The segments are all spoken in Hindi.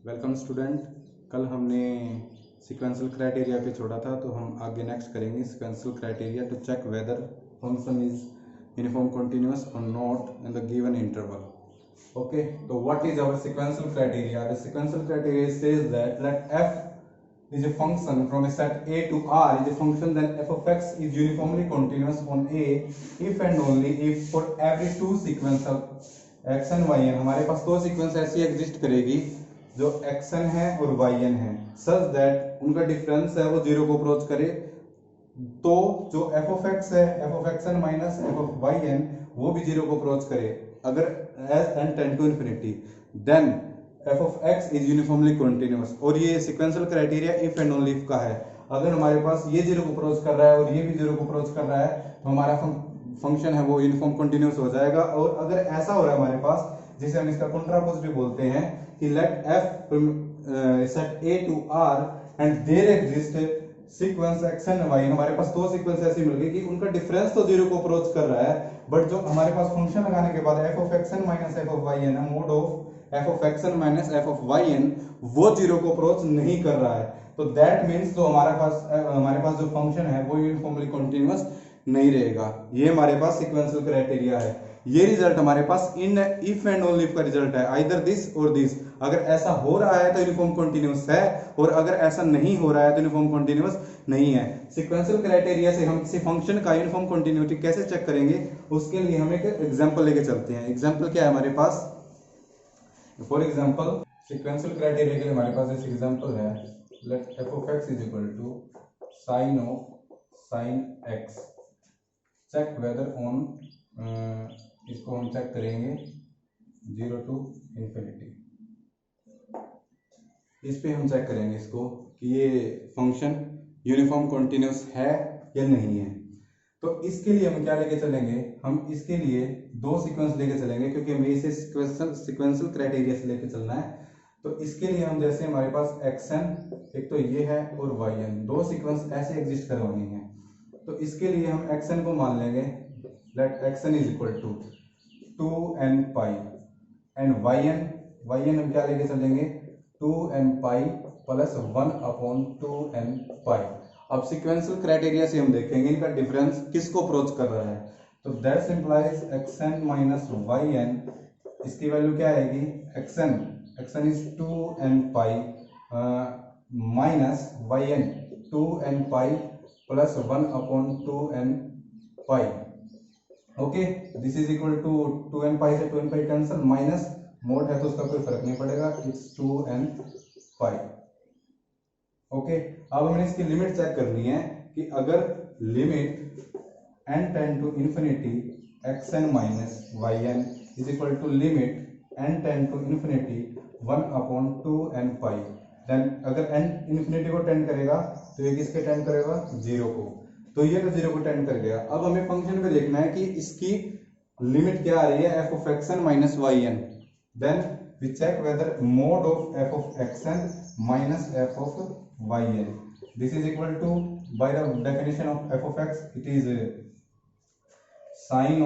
Welcome student. कल हमने सिक्वेंशियल क्राइटेरिया पे छोड़ा था, तो हम आगे नेक्स्ट करेंगे sequential criteria to check whether function is uniform continuous or not in the given interval. Okay, तो what is our sequential criteria? The sequential criteria says that let f is a function from a set A to R is a function, then f of x is uniformly continuous on A if and only if for every two sequence of x and y n, हमारे पास दो सीक्वेंस ऐसी एग्जिस्ट करेगी जो xn है और yn है, सच दैट उनका डिफरेंस है वो जीरो को अप्रोच करे। तो जो f of x है, f of xn minus f of yn, वो भी जीरो को अप्रोच करे अगर as n tend to infinity, then f of x is uniformly continuous. और ये sequential criteria if and only if का है। अगर हमारे पास ये जीरो को अप्रोच कर रहा है और ये भी जीरो को अप्रोच कर रहा है, तो हमारा फंक्शन है वो यूनिफॉर्म कंटिन्यूअस हो जाएगा। और अगर ऐसा हो रहा है हमारे पास, जिसे हम इसका कॉन्ट्रापोजिटिव बोलते हैं कि let f set A to R and there exist sequence x and y, हमारे पास दो सीक्वेंस ऐसी मिल गई कि उनका डिफरेंस तो जीरो को अप्रोच कर रहा है, बट जो हमारे पास फंक्शन लगाने के बाद f of xn minus f of yn है, mode of f of xn minus f of yn, वो जीरो को अप्रोच नहीं कर रहा है। तो दैट मींस जो हमारे पास जो फंक्शन है वो यूनिफॉर्मली कंटीन्यूअस नहीं रहेगा। ये हमारे पास सीक्वेंशियल क्राइटेरिया है। ये रिजल्ट हमारे पास इन इफ एंड ओनली इफ का रिजल्ट है, आइदर दिस और दिस। अगर ऐसा हो रहा है तो यूनिफॉर्म कंटीन्यूअस है, और अगर ऐसा नहीं हो रहा है तो यूनिफॉर्म कंटीन्यूअस नहीं है। सीक्वेंशियल क्राइटेरिया से हम किसी फंक्शन का यूनिफॉर्म कंटिन्यूटी कैसे चेक करेंगे, उसके लिए हम एक एग्जांपल लेके चलते हैं। एग्जांपल क्या है हमारे पास? फॉर एग्जांपल सीक्वेंशियल क्राइटेरिया के लिए हमारे पास एक एग्जांपल है, let f of x is equal to sin of sin x, check whether on, इसको हम चेक करेंगे 0 टू इंफिनिटी। इस पे हम चेक करेंगे इसको कि ये फंक्शन यूनिफॉर्म कंटिन्यूअस है या नहीं है। तो इसके लिए हम क्या लेके चलेंगे? हम इसके लिए दो सीक्वेंस लेके चलेंगे, क्योंकि हमें इसे सीक्वेंशियल क्राइटेरिया से लेके चलना है। तो इसके लिए हम, जैसे हमारे पास xn एक तो ये है और yn, दो सीक्वेंस ऐसे एग्जिस्ट करवानी है। तो इसके लिए हम xn को मान लेंगे, let xn is equal to 2n pi, and yn हम क्या लेके चलेंगे? 2n pi plus 1 upon 2n पाई। अब सीक्वेंशियल क्राइटेरिया से हम देखेंगे इनका डिफरेंस किसको अप्रोच कर रहा है। तो that implies xn minus yn, इसकी वैल्यू क्या आएगी? xn is 2n pi minus yn 2n pi plus 1 upon 2n pi. Okay, this is equal to 2n pi से 2n pi cancel, minus mode है तो उसका कोई फर्क नहीं पड़ेगा, इट्स 2n पाई। ओके, अब हमें इसकी लिमिट चेक करनी है कि अगर limit n tend to infinity xn minus yn is equal to limit n tend to infinity 1 upon 2n pi, then अगर n इंफिनिटी को टेंड करेगा तो ये किसके टेंड करेगा? जीरो को। तो ये तो जीरो को टेंड कर गया। अब हमें फंक्शन पे देखना है कि इसकी लिमिट क्या आ रही है, f of xn minus yn। Then we check whether mode of f of xn minus f of yn, this is equal to, by the definition of f of x, it is sin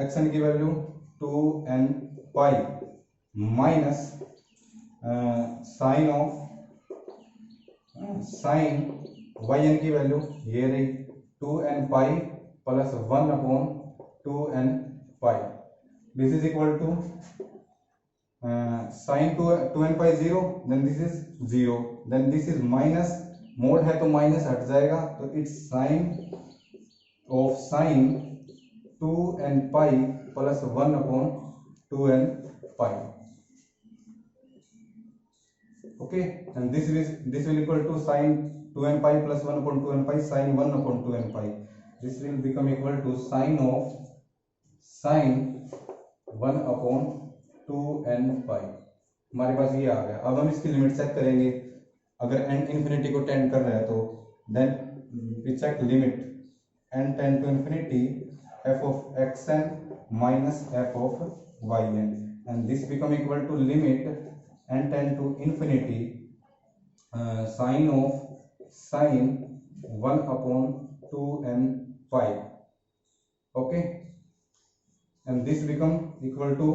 xn की value 2n pi minus sin yn की वैल्यू ये रही 2n pi plus 1 upon 2n pi. This is equal to sin 2n pi 0, then this is 0, then this is minus, mode है तो माइनस हट जाएगा, तो it's sin of sin 2n pi plus 1 upon 2n pi। okay, and this will equal to sin 2n pi plus 1 upon 2n pi, sin 1 upon 2n pi, this will become equal to sin of sin 1 upon 2n पाई। हमारे पास ये आ गया। अब हम इसकी लिमिट चेक करेंगे। अगर n इंफिनिटी को टेंड कर रहा है तो then we check limit n tend to infinity f of xn minus f of yn, and this become equal to limit n tend to infinity sine of sine 1 upon 2n pi. Okay, and this become equal to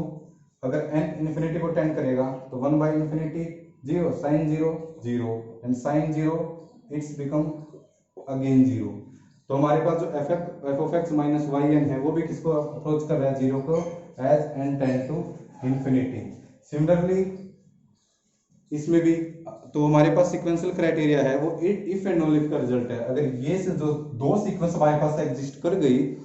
अगर n इन्फिनिटी को टेंड करेगा तो 1 by infinity 0, sine 0 0 and sine 0 it's become again 0। तो हमारे पास जो f of x minus Y N है वो भी किसको अप्रोच कर रहा है, 0 को, as n tend to infinity. Similarly इसमें भी तो हमारे पास सीक्वेंशियल क्राइटेरिया है वो इफ एंड ओनली इफ का रिजल्ट है। अगर ये से जो दो सीक्वेंस हमारे पास एग्जिस्ट कर गई,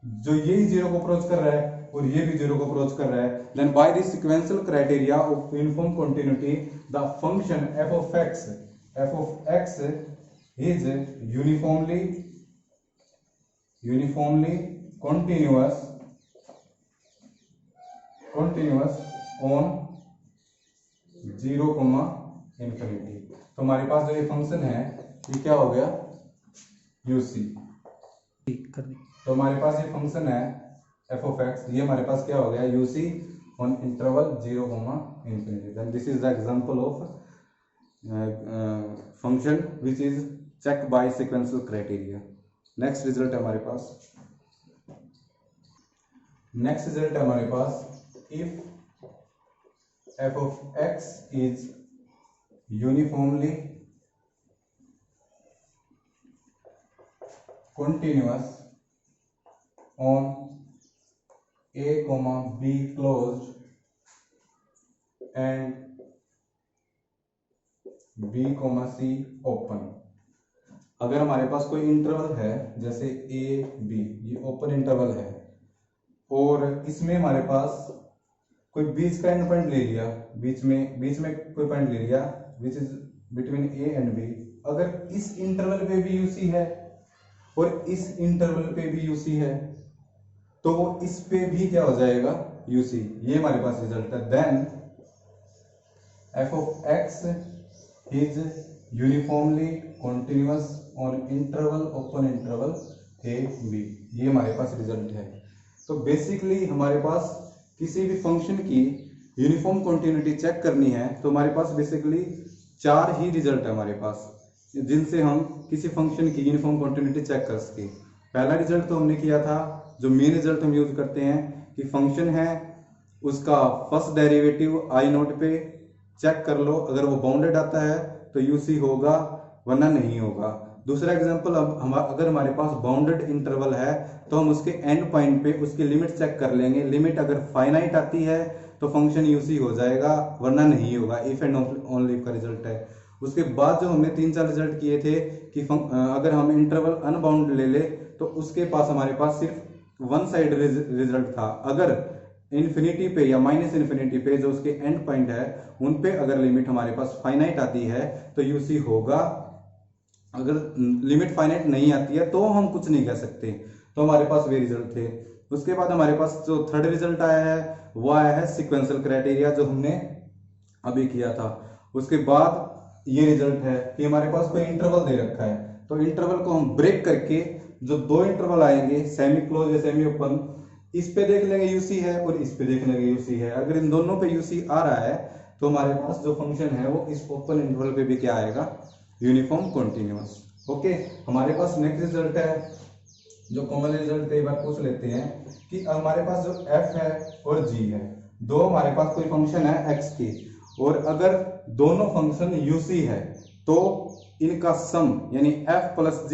जो ये 0 को अप्रोच कर रहा है और ये भी 0 को अप्रोच कर रहा है, then by this sequential criteria of uniform continuity the function f of x is uniformly continuous on 0, infinity. तो हमारे पास जो ये फंक्शन है ये क्या हो गया, यूसी। तो हमारे पास ये फंक्शन है एफ ऑफ एक्स, ये हमारे पास क्या हो गया, UC on interval 0, infinity. Then this is the example of function which is check by sequential criteria. Next result है हमारे पास, if f of x is uniformly continuous on a comma b closed and b comma c open। अगर हमारे पास कोई इंटरवल है जैसे a b, ये ओपन इंटरवल है और इसमें हमारे पास कोई बीच का एंड पॉइंट ले लिया, बीच में कोई पॉइंट ले लिया which is between a and b. अगर इस इंटरवल पे भी यूसी है और इस इंटरवल पे भी यूसी है तो वो इस पे भी क्या हो जाएगा, यूसी। ये हमारे पास रिजल्ट है। Then f of x is uniformly continuous on interval open interval a b. ये हमारे पास रिजल्ट है। तो बेसिकली हमारे पास किसी भी फंक्शन की यूनिफॉर्म कंटिन्यूटी चेक करनी है तो हमारे पास बेसिकली 4 ही रिजल्ट है हमारे पास, जिनसे हम किसी फंक्शन की यूनिफॉर्म कंटिन्यूटी चेक कर सके। पहला रिजल्ट तो हमने किया था, जो मेन रिजल्ट हम यूज करते हैं कि फंक्शन है उसका फर्स्ट डेरिवेटिव आई नोट पे चेक कर लो, अगर वो बाउंडेड आता है तो यूसी होगा वरना नहीं होगा। दूसरा एग्जांपल, अब अगर हमारे पास बाउंडेड इंटरवल है तो हम उसके एंड पॉइंट पे उसकी लिमिट चेक कर लेंगे। लिमिट अगर फाइनाइट आती है तो फंक्शन यूसी हो जाएगा वरना नहीं होगा। इफ एंड ओनली इफ का रिजल्ट है। उसके बाद जो हमने 3-4 रिजल्ट किए थे कि अगर हम इंटरवल अनबाउंड ले ले तो उसके पास हमारे पास सिर्फ वन साइड रिजल्ट था। अगर इन्फिनिटी पे या माइनस इन्फिनिटी पे जो उसके एंड पॉइंट है उन पे अगर लिमिट हमारे पास फाइनाइट आती है तो यूसी होगा, अगर लिमिट फाइनाइट नहीं आती है तो हम कुछ नहीं कह सकते। तो हमारे पास वे रिजल्ट थे। उसके बाद हमारे पास जो थर्ड रिजल्ट आया है वो आया है सीक्वेंशियल क्राइटेरिया, जो हमने अभी किया था। उसके बाद ये रिजल्ट है कि हमारे पास कोई इंटरवल दे रखा है तो इंटरवल को हम ब्रेक करके जो 2 इंटरवल आएंगे सेमी क्लोज या सेमी ओपन, इस पे देख लेंगे यूसी है और इस पे देख लेंगे यूसी है। अगर इन दोनों पे यूसी आ रहा है तो हमारे पास जो फंक्शन है वो इस ओपन इंटरवल पे भी क्या आएगा, यूनिफॉर्म कॉन्टिन्यूअस। ओके, हमारे पास नेक्स्ट रिजल्ट है जो कॉमन रिजल्ट कई बार पूछ लेते हैं कि हमारे पास जो f है और g है, दो हमारे पास कोई फंक्शन है x की, और अगर दोनों फंक्शन uc है तो इनका सम यानी f प्लस g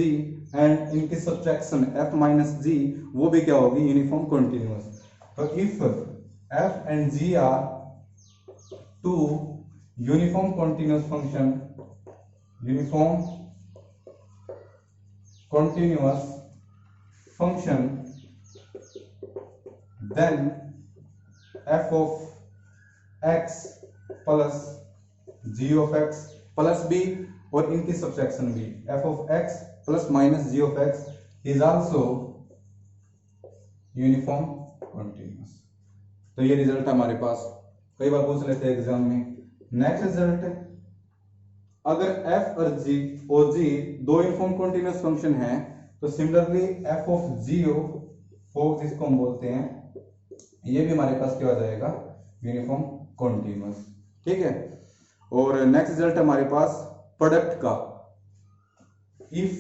एंड इनकी सब्ट्रैक्शन f माइनस g वो भी क्या होगी, यूनिफॉर्म कॉन्टिन्यूअस। तो if f and g are two uniform continuous function, uniform continuous function, then f of x plus g of x plus b और इनकी subtraction b, f of x plus minus g of x is also uniform continuous। तो ये रिजल्ट हमारे पास कई बार पूछ लेते हैं एग्जाम में। नेक्स्ट रिजल्ट, अगर f और g दो यूनिफॉर्म कॉन्टिन्यूअस फंक्शन है तो सिमिलरली f ऑफ g जिसको हम बोलते हैं, ये भी हमारे पास क्या हो जाएगा, यूनिफॉर्म कॉन्टिन्यूअस। ठीक है। और नेक्स्ट रिजल्ट हमारे पास प्रोडक्ट का, if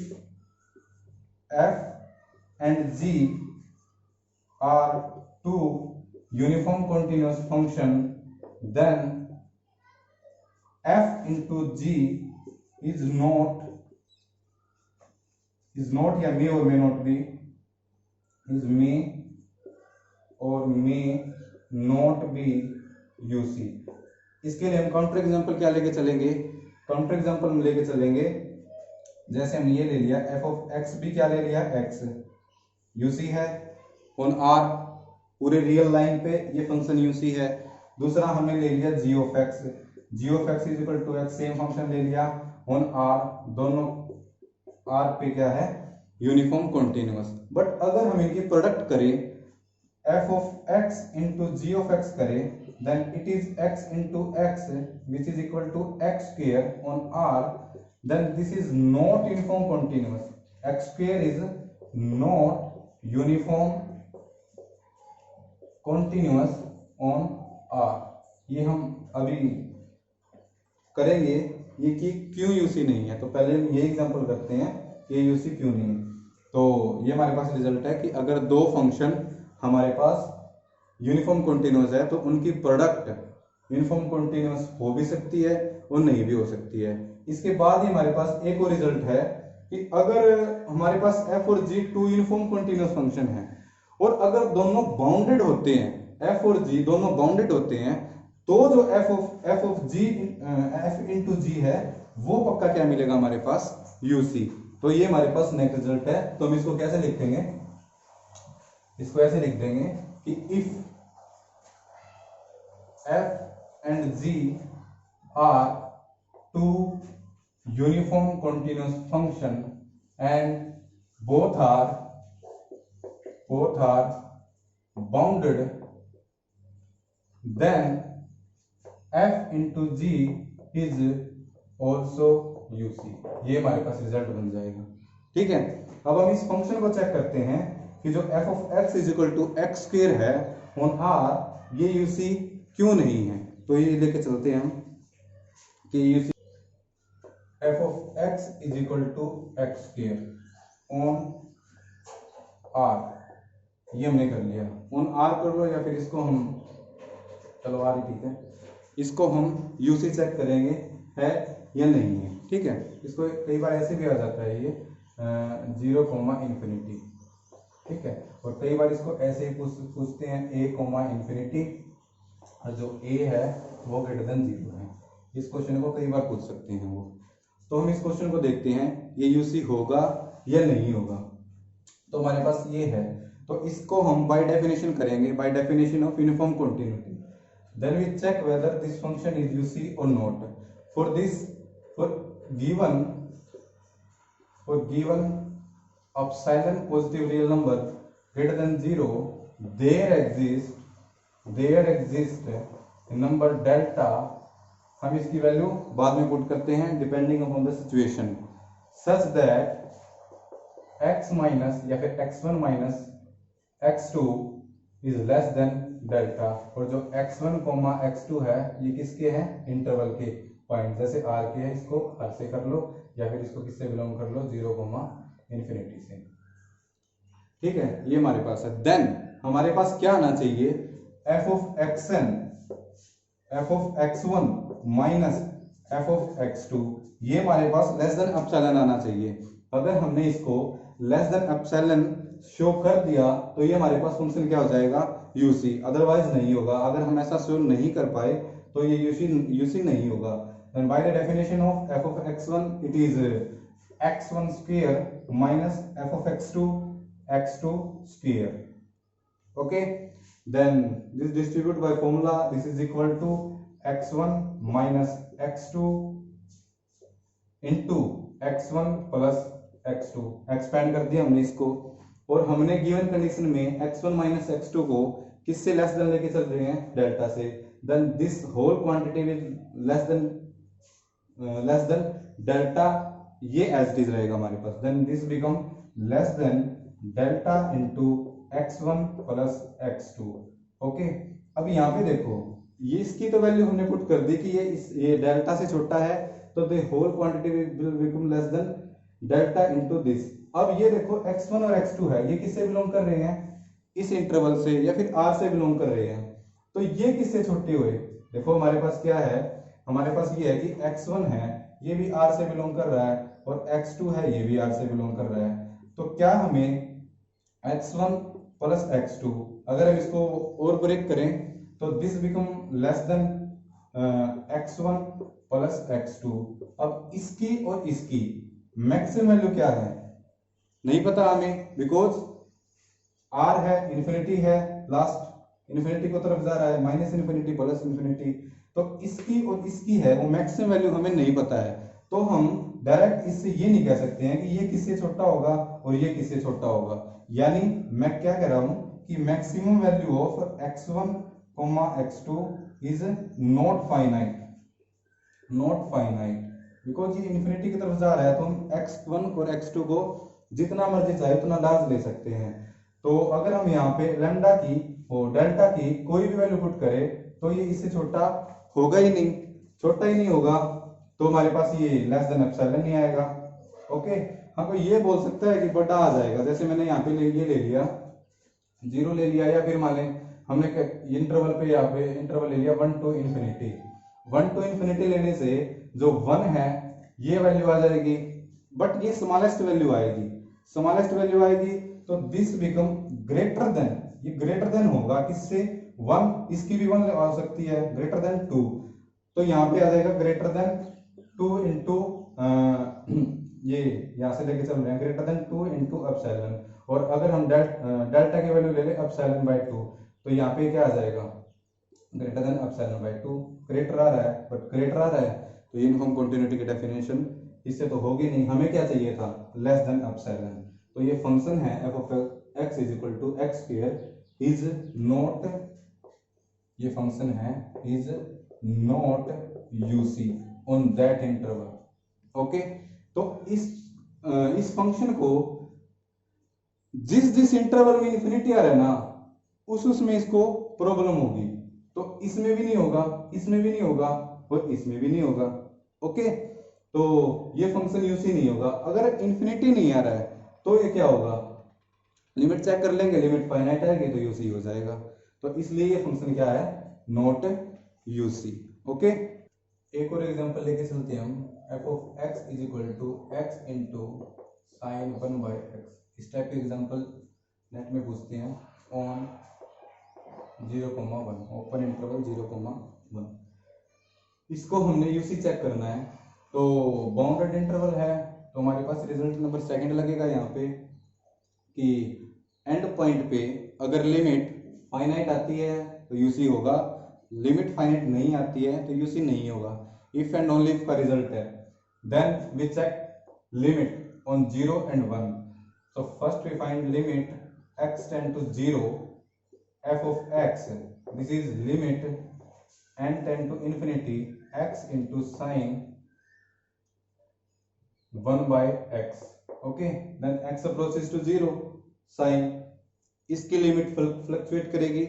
f and g are two uniform continuous function, then f into g is not या may or may not be, is may or may not be UC। इसके लिए हम काउंटर एग्जांपल क्या लेके चलेंगे, काउंटर एग्जांपल हम लेके चलेंगे, जैसे हम ये ले लिया f ऑफ x भी क्या ले लिया x UC है, ऑन r पूरे रियल लाइन पे ये फंक्शन UC है। दूसरा हमने ले लिया g of x is equal to x, same function ले लिया ऑन r, दोनों r पे क्या है यूनिफॉर्म कॉन्टिन्यूअस। बट अगर हम इनकी प्रोडक्ट करें f of x into g of x करें, then it is x into x which is equal to x square on r, then this is not uniform continuous, x square is not uniform continuous on r। ये हम अभी करेंगे ये कि क्यों यूसी नहीं है, तो पहले हम ये एग्जांपल करते हैं कि यूसी क्यों नहीं है। तो ये हमारे पास रिजल्ट है कि अगर दो फंक्शन हमारे पास यूनिफॉर्म कॉन्टिन्यूअस है तो उनकी प्रोडक्ट यूनिफॉर्म कॉन्टिन्यूअस हो भी सकती है और नहीं भी हो सकती है। इसके बाद ही हमारे पास एक और रिजल्ट है कि अगर हमारे पास f और g two uniform continuous function है और अगर दोनों बाउंडेड होते हैं, f और g दोनों बाउंडेड होते हैं, तो जो f of g f into g है वो पक्का क्या मिलेगा हमारे पास uc। तो ये हमारे पास नेक्स्ट रिजल्ट है। तो हम इसको कैसे लिख देंगे, इसको ऐसे लिख देंगे कि if f and g are two uniform continuous function and both are bounded, then f into g is also uc। ये हमारे पास रिजल्ट बन जाएगा। ठीक है, अब हम इस फंक्शन को चेक करते हैं कि जो f of x is equal to x square है ऑन r, ये uc क्यों नहीं है। तो ये लेके चलते हैं हम कि uc f of x is equal to x square on r, ये हमने कर लिया। ऑन r कर लो या फिर इसको हम, चलो r ही ठीक है, इसको हम uc चेक करेंगे है या नहीं है। ठीक है, इसको कई बार ऐसे भी आ जाता है ये 0, इन्फिनिटी। ठीक है, और कई बार इसको ऐसे ही पूछते हैं a, इन्फिनिटी, और जो a है वो ग्रेटर देन 0 है। इस क्वेश्चन को कई बार पूछ सकते हैं वो। तो हम इस क्वेश्चन को देखते हैं ये यूसी होगा या नहीं होगा। तो हमारे पास ये है, तो इसको हम बाय डेफिनेशन करेंगे, by definition of uniform continuity. Then we check whether this function is UC or not. For this, for given epsilon positive real number greater than 0, there exists number delta। हम इसकी वैल्यू बाद में पुट करते हैं depending upon the situation, such that x minus या फिर x1 minus x2 is less than delta. और जो x1 x2 है ये किसके हैं, इंटरवल के पॉइंट, जैसे r के है इसको r से कर लो या फिर इसको किससे बिलोंग कर लो, 0, इन्फिनिटी से। ठीक है, ये हमारे पास है। देन हमारे पास क्या आना चाहिए, f of xn, f of x1 minus f of x2, ये हमारे पास लेस देन एप्सिलॉन आना चाहिए। अगर हमने इसको लेस देन एप्सिलॉन शो कर दिया तो ये हमारे पास फंक्शन क्या हो जाएगा, यूसी, अदरवाइज नहीं होगा। अगर हम ऐसा शो नहीं कर पाए तो ये यूसी नहीं होगा। Then by the definition of f of x1, it is x1 square minus f of x2 square। Okay, then this distribute by formula, this is equal to x1 minus x2 into x1 plus x2। Expand कर दिया हमने इसको, और हमने गिवन कंडीशन में x1 माइनस x2 को किससे लेस देन लेके चल रहे हैं, डेल्टा से। Then this whole quantity will less than delta, ये एज इट इज रहेगा हमारे पास। Then this become less than delta into x1 plus x2। Okay, अब यहाँ पे देखो ये इसकी तो वैल्यू हमने पुट कर दी कि ये डेल्टा से छोटा है, तो the whole quantity will become less than delta into this. अब ये देखो x1 और x2 है, ये किससे बिलोंग कर रहे हैं, इस इंटरवल से या फिर आर से बिलोंग कर रहे हैं, तो ये किससे छुट्टी हुए? देखो हमारे पास क्या है, हमारे पास ये है कि x1 है, ये भी आर से बिलोंग कर रहा है, और x2 है, ये भी आर से बिलोंग कर रहा है। तो क्या हमें x1 प्लस x2, अगर हम इसको और ब्रेक करें तो this become less then x1 plus x2। अब इसकी और इसकी मैक्सिमम वैल्यू क्या है नहीं पता हमें, बिकॉज आर है, इन्फिनिटी है, लास्ट इन्फिनिटी को तरफ जा रहा है, माइनस इन्फिनिटी प्लस इन्फिनिटी, तो इसकी और इसकी है वो मैक्सिमम वैल्यू हमें नहीं पता है। तो हम डायरेक्ट इससे ये नहीं कह सकते हैं कि ये किससे छोटा होगा और ये किससे छोटा होगा। यानी मैं क्या कह रहा हूं कि maximum value of x1 x2 is not finite, not finite, because ये इन्फिनिटी की तरफ जा रहा है, तो हम x1 और x2 को जितना मर्जी चाहे उतना लार्ज ले सकते हैं। तो अगर हम यहाँ पे लैम्डा की और डेल्टा की कोई भी वैल्यू पुट करें तो ये इससे छोटा होगा ही नहीं, छोटा ही नहीं होगा, तो हमारे पास ये लेस देन एप्सिलॉन नहीं आएगा। ओके, हाँ कोई ये बोल सकता है कि बड़ा आ जाएगा, जैसे मैंने यहाँ पे ये ले लिया 0 ले लिया, या फिर मान लें हमने इंटरवल पे यहाँ पे इंटरवल ले लिया 1 to इन्फिनिटी, 1 to इन्फिनिटी लेने से जो 1 है ये वैल्यू आ जाएगी, बट ये स्मॉलेस्ट वैल्यू आएगी, स्मॉलेस्ट वैल्यू आएगी, तो दिस बिकम ग्रेटर देन, ये ग्रेटर देन होगा किससे 1, इसकी भी 1 आ सकती है, ग्रेटर देन 2, तो यहाँ पे आ जाएगा ग्रेटर देन 2 इंटू ये यहाँ से लेके चल रहे हैं ग्रेटर देन 2 इंटू एप्सिलॉन, और अगर हम डेल्टा की वैल्यू ले लें एप्सिलॉन बाय 2, तो यहाँ पे क्या आ जाएगा greater than epsilon by 2, greater आ रहा है, बट ग्रेटर आ रहा है, तो यूनिफॉर्म कंटिन्यूटी की डेफिनेशन इससे तो होगी नहीं, हमें क्या चाहिए था लेस देन एप्सिलॉन। तो ये फंक्शन है f of x is equal to x square is not, ये फंक्शन है is not UC on that interval. Okay, तो इस फंक्शन को जिस इंटरवल में इंफिनिटी आ रहा है ना उसमें इसको प्रॉब्लम होगी, तो इसमें भी नहीं होगा, इसमें भी नहीं होगा, और इसमें भी नहीं होगा। ओके, तो ये फंक्शन यूसी नहीं होगा। अगर इंफिनिटी नहीं आ रहा है तो ये क्या होगा, लिमिट चेक कर लेंगे, लिमिट फाइनाइट आएगी तो यूसी हो जाएगा, तो इसलिए ये फंक्शन क्या है नॉट यूसी। ओके, एक और एग्जांपल लेके चलते हैं हम, f of x is equal to x into sine 1 by x, इस टाइप के एग्जांपल नेट में पूछते हैं ऑन 0,1 ओपन इंटरवल 0,1, इसको हमने यूसी चेक करना है, तो बाउंडेड इंटरवल है, तो हमारे पास रिजल्ट नंबर सेकंड लगेगा यहाँ पे कि एंड पॉइंट पे अगर लिमिट फाइनाइट आती है तो यूसी होगा, लिमिट फाइनाइट नहीं आती है तो यूसी नहीं होगा। इफ एंड ओनली इफ का रिजल्ट है, then we check limit on 0 and 1। so first we find limit x tend to 0 f of x, this is limit n tend to infinity x into sine 1 by x। okay, then x approaches to 0, sin इसकी लिमिट फ्लक्चुएट करेगी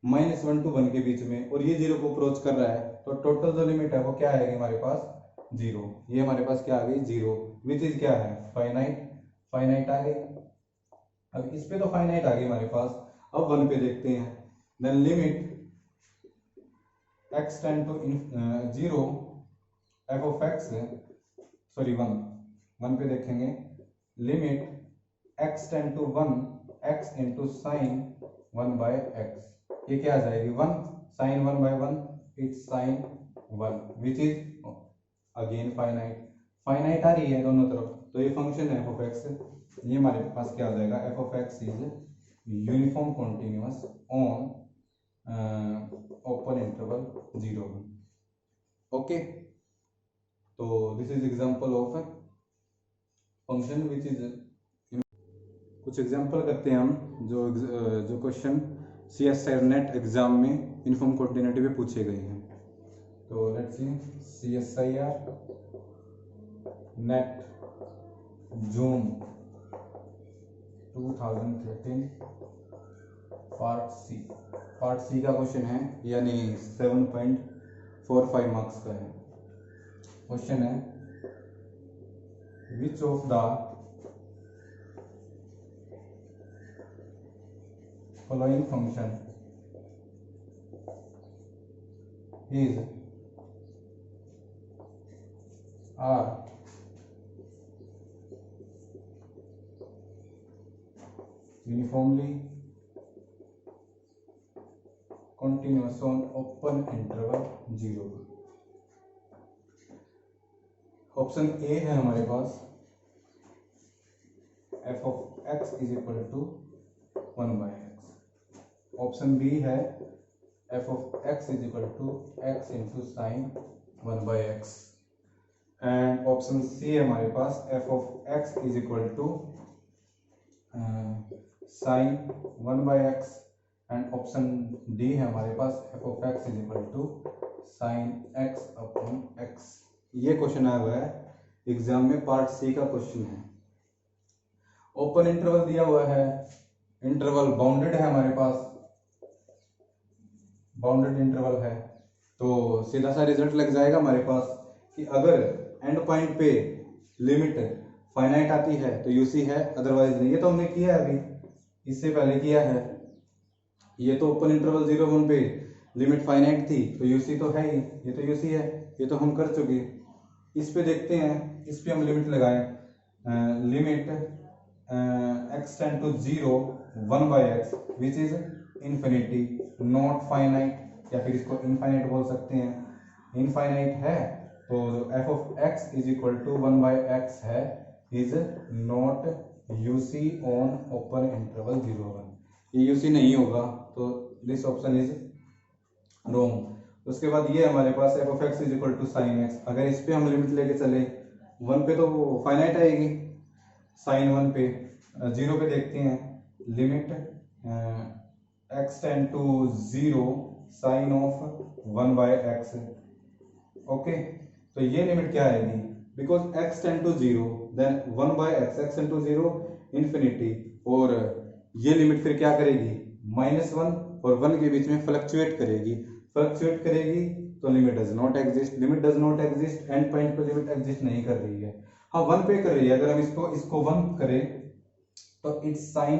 -1 to 1 के बीच में, और ये 0 को अप्रोच कर रहा है, तो टोटल जो लिमिट है वो क्या आएगी हमारे पास 0, ये हमारे पास क्या आ गई 0, विच इज क्या है फाइनाइट, फाइनाइट आ गई। अब इस पे तो फाइनाइट आ गई हमारे पास, अब 1 पे देखते हैं, then limit x tend to 0 f of x, sorry 1 पे देखेंगे, limit x tend to 1 x into sine 1 by x, ये क्या आ जाएगी 1 sine 1 by 1, it's sine 1 which is again finite, finite आ रही है दोनों तरफ, तो ये फंक्शन है f of x, ये हमारे पास क्या आ जाएगा f of x is uniform continuous on open interval 0। Okay, तो this is example of function which is, कुछ एग्जांपल करते हैं हम जो क्वेश्चन CSIR नेट एग्जाम में यूनिफॉर्म कॉन्टिन्यूटी पे पूछे गए हैं। तो let's see CSIR NET June 2013 part C का क्वेश्चन है, यानी 7.45 मार्क्स का है। क्वेश्चन है which of the following function is are uniformly continuous on open interval 0। Option A है हमारे पास f of x is equal to 1/x। Option B है f of x is equal to x into sine 1/x। And option C है हमारे पास f of x is equal to sine 1/x। And option D है हमारे पास f of x is equal to sine x upon x। ये क्वेश्चन आया हुआ है एग्जाम में, पार्ट सी का क्वेश्चन है। ओपन इंटरवल दिया हुआ है, इंटरवल बाउंडेड है हमारे पास, बाउंडेड इंटरवल है, तो सीधा सा रिजल्ट लग जाएगा हमारे पास कि अगर एंड पॉइंट पे लिमिट फाइनाइट आती है तो यूसी है, अदरवाइज नहीं। ये तो हमने किया है, अभी इससे पहले किया है। ये तो ओपन इंटरवल 0-1 पे लिमिट फाइनाइट थी तो यूसी तो है ही, ये तो यूसी है, ये तो हम कर चुके। इस पे देखते हैं, इस पे हम लिमिट लगाएं, limit x tend to 0 1/x which is infinity not finite, या फिर इसको इनफाइनाइट बोल सकते हैं। इनफाइनाइट है तो f of x is equal to 1/x है, is not UC on open interval 0-1। ये यूसी नहीं होगा तो दिस ऑप्शन इज रोंग। उसके बाद ये हमारे पास f of x is equal to sine x। अगर इस पे हम लिमिट लेके चले 1 पे तो फाइनाइट आएगी, साइन 1 पे 0 पे देखते हैं, limit x tend to 0 sine of 1/x। Okay, तो ये लिमिट क्या आएगी, because x tend to 0 then 1/x, x tend to 0 infinity, और ये लिमिट फिर क्या करेगी, -1 और 1 के बीच में फ्लक्चुएट करेगी। फ्लक्चुएट करेगी तो limit does not exist, limit does not exist, and point पे लिमिट एग्जिस्ट नहीं कर रही है। हाँ 1 पे कर रही है, अगर हम इसको 1 करें तो इट्स साइन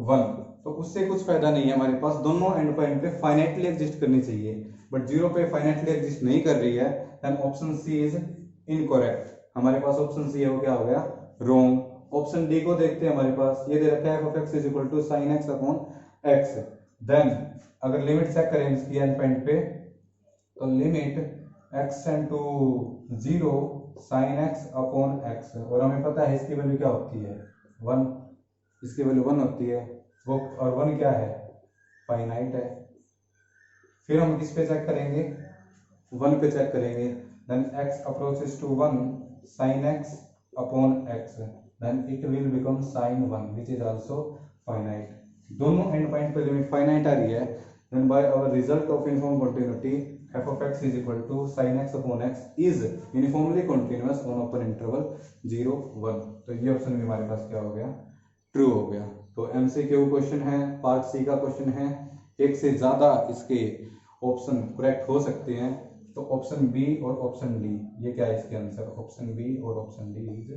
1, तो उससे कुछ फायदा नहीं है हमारे पास। दोनों एंड पॉइंट पे फाइनाइटली एग्जिस्ट करनी चाहिए, बट 0 पे फाइनाइटली एग्जिस्ट नहीं कर रही है, then option C is incorrect. हमारे पास ऑप्शन सी है वो क्या हो गया, रॉन्ग। ऑप्शन डी को देखते हैं, हमारे पास ये दे रखा है f of x is equal to sine x upon x। Then अगर लिमिट चेक करें इसकी एंड पॉइंट पे तो limit x tend to 0 sine x upon x, और हमें पता है इसकी वैल्यू क्या होती है 1, इसकी वैल्यू 1 होती है वो, और 1 क्या है, फाइनाइट है। फिर हम किस पे चेक करेंगे, 1 पे चेक करेंगे, then x approaches to 1 sine x upon x, then it will become sine 1 which is also finite. दोनों एंड पॉइंट पे लिमिट फाइनाइट आ रही है, then by our result of uniform continuity f of x is equal to sin x upon x is uniformly continuous on open interval 0-1। तो ये ऑप्शन भी हमारे पास क्या हो गया, ट्रू हो गया। तो MCQ क्वेश्चन है, पार्ट सी का क्वेश्चन है, एक से ज्यादा इसके ऑप्शन करेक्ट हो सकते हैं, तो ऑप्शन बी और ऑप्शन डी ये क्या है इसके आंसर, ऑप्शन बी और option D is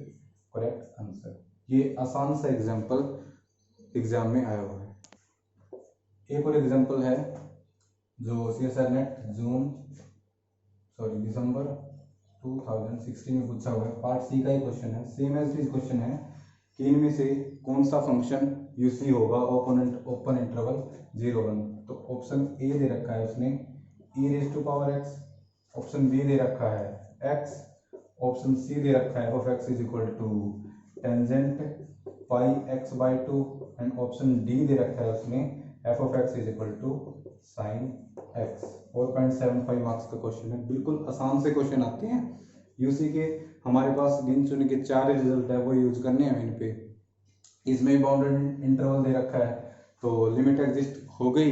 correct answer. ये आसान सा एग्जांपल एग्जाम में आया हुआ है। एक और एग्जांपल है जो CSR नेट दिसंबर 2016 में पूछा हुआ है, पार्ट सी का ही क्वेश्चन है, सेम एज इट क्वेश्चन है कि इनमें से कौन सा फंक्शन यूसी होगा ओपन इंटरवल 0-1। तो ऑप्शन ए दे रखा है उसने e⁻x, ऑप्शन बी दे रखा है x, ऑप्शन सी दे रखा है f of x is equal to tangent pi x/2, and option D दे रखा है उसने f of x is equal to sine x। 4.75 marks का क्वेश्चन है, बिल्कुल आसान से क्वेश्चन आते हैं यूसी के। हमारे पास गिन चुने के 4 रिजल्ट है वो यूज करने हैं इन पे। इसमें बाउंडेड इंटरवल दे रखा है, तो लिमिट एग्जिस्ट हो गई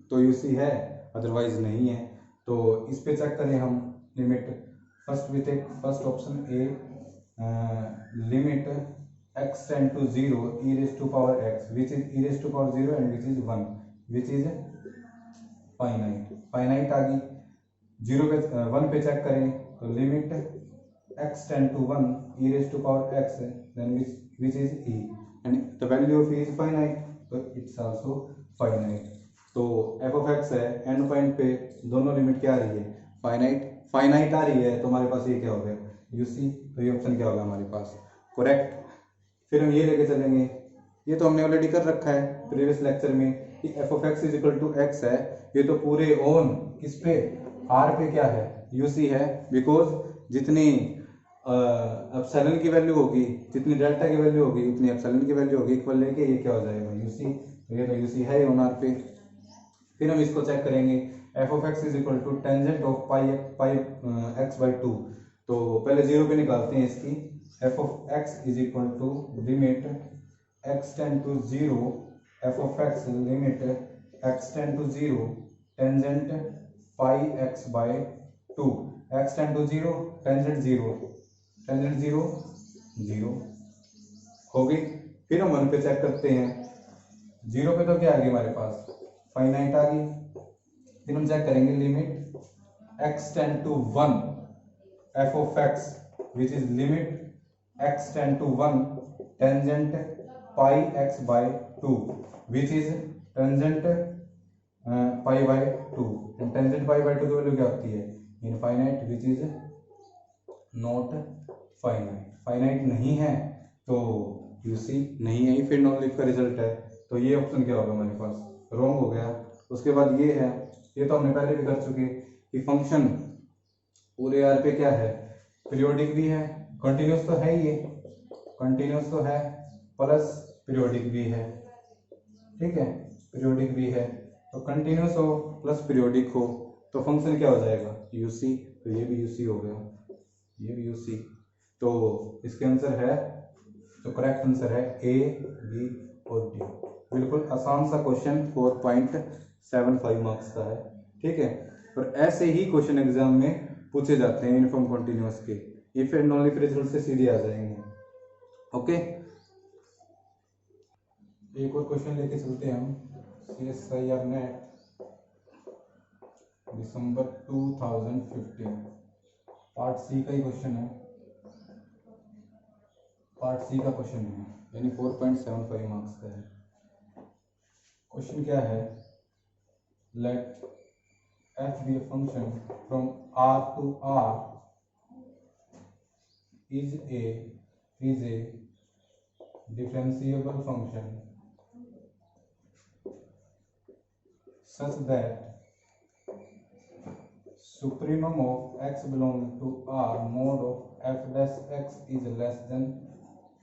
तो यूसी है, अदरवाइज नहीं है। तो इस पे चेक करें हम limit, first option A, limit x tend to 0 e⁻x which is e⁻0 and which is 1 which is finite आ गई। 1 पे चेक करें तो limit x tend to 1 e⁻x then which is e, and the value of e is finite, तो इट्स आल्सो फाइनाइट। तो एफ ऑफ एक्स है, एंड पॉइंट पे दोनों लिमिट क्या आ रही है, फाइनाइट फाइनाइट आ रही है, तो हमारे पास ये क्या हो गया, यूसी। तो ये ऑप्शन क्या होगा हमारे पास, करेक्ट। फिर हम ये लेके चलेंगे, ये तो हमने ऑलरेडी कर रखा है प्रीवियस लेक्चर में कि F of x is equal to X है, ये तो पूरे ऑन किस पे, आर पे क्या है, यूसी है, बिकॉज जितनी एप्सिलॉन की वैल्यू होगी, जितनी डेल्टा की वैल्यू होगी उतनी एप्सिलॉन की वैल्यू होगी, इक्वल लेके ये क्या हो जाएगा, यूसी। तो ये तो यूसी है ऑन आर पे। फिर हम इसको चेक करेंगे, F of x is equal to tangent of pi pi X by two. तो पहले जीरो पे निकालते हैं इसकी, F of x is equal to limit X tend to zero, F of X limit X tend to zero tangent pi X by two, X tend to zero, tangent zero, tangent zero zero हो गई। फिर हम वन पे चेक करते हैं, जीरो पे तो क्या आ गई हमारे पास, फाइनाइट आ गई। फिर हम चेक करेंगे limit X tend to one, F of X which is limit X tend to one tangent pi X by two which is tangent pi by two, tangent pi by two की वैल्यू क्या होती है, infinite which is not finite, finite नहीं है तो यूसी नहीं है, फिर नॉन लीफ का रिजल्ट है। तो ये ऑप्शन क्या होगा हमारे पास, रॉन्ग हो गया। उसके बाद ये है, ये तो हमने पहले भी कर चुके कि फंक्शन पूरे आर पे क्या है, पीरियोडिक भी है, कंटिन्यूस तो है ही, ये कंटिन्यूस तो है प्लस पीरियोडिक भी है, ठीक है, पीरियोडिक भी है। तो कंटिन्यूस हो प्लस पीरियोडिक हो तो फंक्शन क्या हो जाएगा, यूसी। तो ये भी यूसी हो गया, ये भी यूसी। तो इसके आंसर है, जो करेक्ट आंसर है ए, बी और डी। बिल्कुल आसान सा क्वेश्चन, 4.75 मार्क्स का है, ठीक है। और ऐसे ही क्वेश्चन एग्जाम में पूछे जाते हैं यूनिफॉर्म कॉन्टिन्यूअस के, इफ एंड ओनली रिजल्ट से सीधे आ जाएंगे। ओके, एक और क्वेश्चन लेके चलते हैं हम, CSIR नेट दिसंबर 2015, पार्ट सी का ही क्वेश्चन है, पार्ट सी का क्वेश्चन है, यानी 4.75 मार्क्स का है। क्वेश्चन क्या है, let f be a function from R to R is a differentiable function such that supremum of x belonging to R mod of f dash x is less than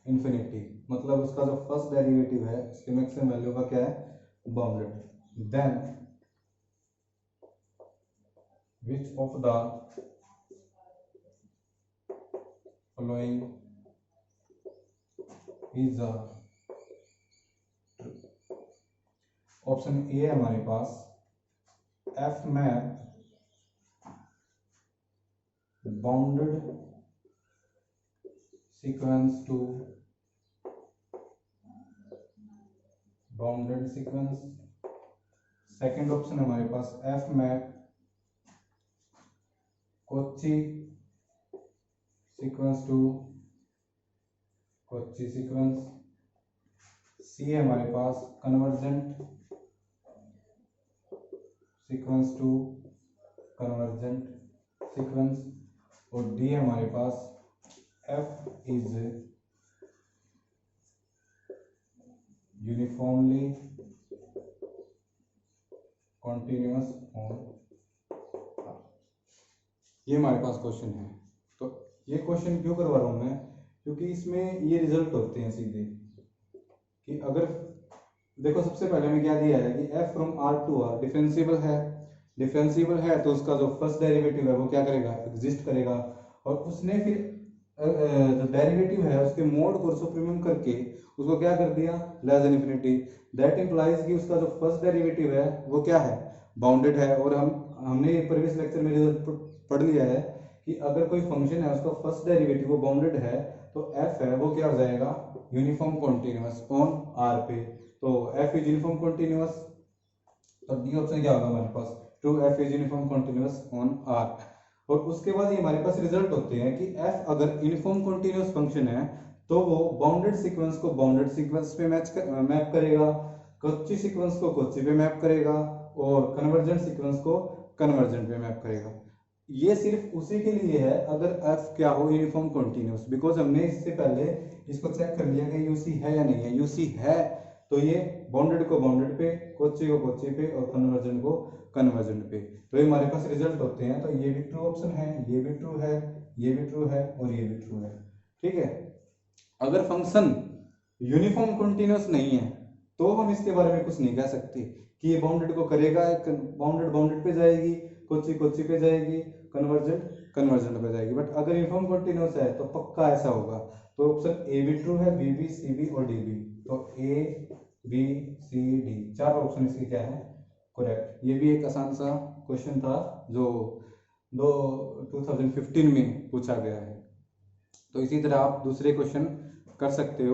infinity। मतलब उसका जो फर्स्ट डेरिवेटिव है उसके मैक्सिमम वैल्यू का क्या है, bounded. Then which of the following is a, option A है हमारे पास, F map bounded sequence to bounded sequence. Second option है हमारे पास, F map Cauchy sequence to Cauchy sequence. C है हमारे पास convergent sequence to convergent sequence. और डी है हमारे पास, F is uniformly continuous on. ये हमारे पास क्वेश्चन है। तो ये क्वेश्चन क्यों करवा रहा हूं मैं, क्योंकि इसमें ये रिजल्ट होते हैं सीधे कि अगर देखो सबसे पहले हमें क्या दिया है कि f from r to r differentiable है, डिफरेंशिएबल है तो उसका जो फर्स्ट डेरिवेटिव है वो क्या करेगा, एग्जिस्ट करेगा। और उसने फिर जो डेरिवेटिव है उसके मोड को सुप्रीमम करके उसको क्या कर दिया, less than infinity. That implies कि उसका जो फर्स्ट डेरिवेटिव है वो क्या है, बाउंडेड है। और हमने प्रीवियस लेक्चर में रिजल्ट पढ़ लिया है कि अगर कोई फंक्शन है उसका फर्स्ट डेरिवेटिव वो बाउंडेड है तो f है वो क्या हो जाएगा, यूनिफॉर्म कॉन्टिन्यूअस ऑन r पे। तो f इज यूनिफॉर्म कॉन्टिन्यूअस, तो डी ऑप्शन क्या होगा हमारे पास, true, f is uniform continuous on r। और उसके बाद ये हमारे पास रिजल्ट होते हैं कि f अगर यूनिफॉर्म कॉन्टिन्यूअस फंक्शन है तो वो बाउंडेड सीक्वेंस को बाउंडेड सीक्वेंस पे मैप करेगा, कोची सीक्वेंस को कोची पे मैप करेगा और कन्वर्जेंट सीक्वेंस को कन्वर्जेंट पे मैप करेगा। ये सिर्फ उसी के लिए है अगर एफ क्या हो यूनिफॉर्म कॉन्टिन्यूस, बिकॉज हमने इससे पहले इसको चेक कर लिया कि यूसी है या नहीं है। यूसी है तो ये बाउंडेड को बाउंडेड पे, कोची को कोची पे और कन्वर्जेंट को कन्वर्जेंट पे, तो ये हमारे पास रिजल्ट होते हैं। तो ये भी ट्रू ऑप्शन है, ये भी ट्रू है, ये भी ट्रू है और ये भी ट्रू है। ठीक है, अगर फंक्शन यूनिफॉर्म कॉन्टिन्यूस नहीं है तो हम इसके बारे में कुछ नहीं कह सकते कि ये बाउंडेड को करेगा, बाउंडेड बाउंडेड पे जाएगी, कोची कोची पे जाएगी, कन्वर्जेंट कन्वर्जेंट पे जाएगी। बट अगर यूनिफॉर्म कॉन्टिन्यूस है तो पक्का ऐसा होगा। तो ऑप्शन ए भी ट्रू है, बी भी, सी भी और डी भी। तो ए बी सी डी चार ऑप्शन इसके क्या है, करेक्ट। ये भी एक आसान सा क्वेश्चन था जो 2015 में पूछा गया है। तो इसी तरह आप दूसरे क्वेश्चन कर सकते हो।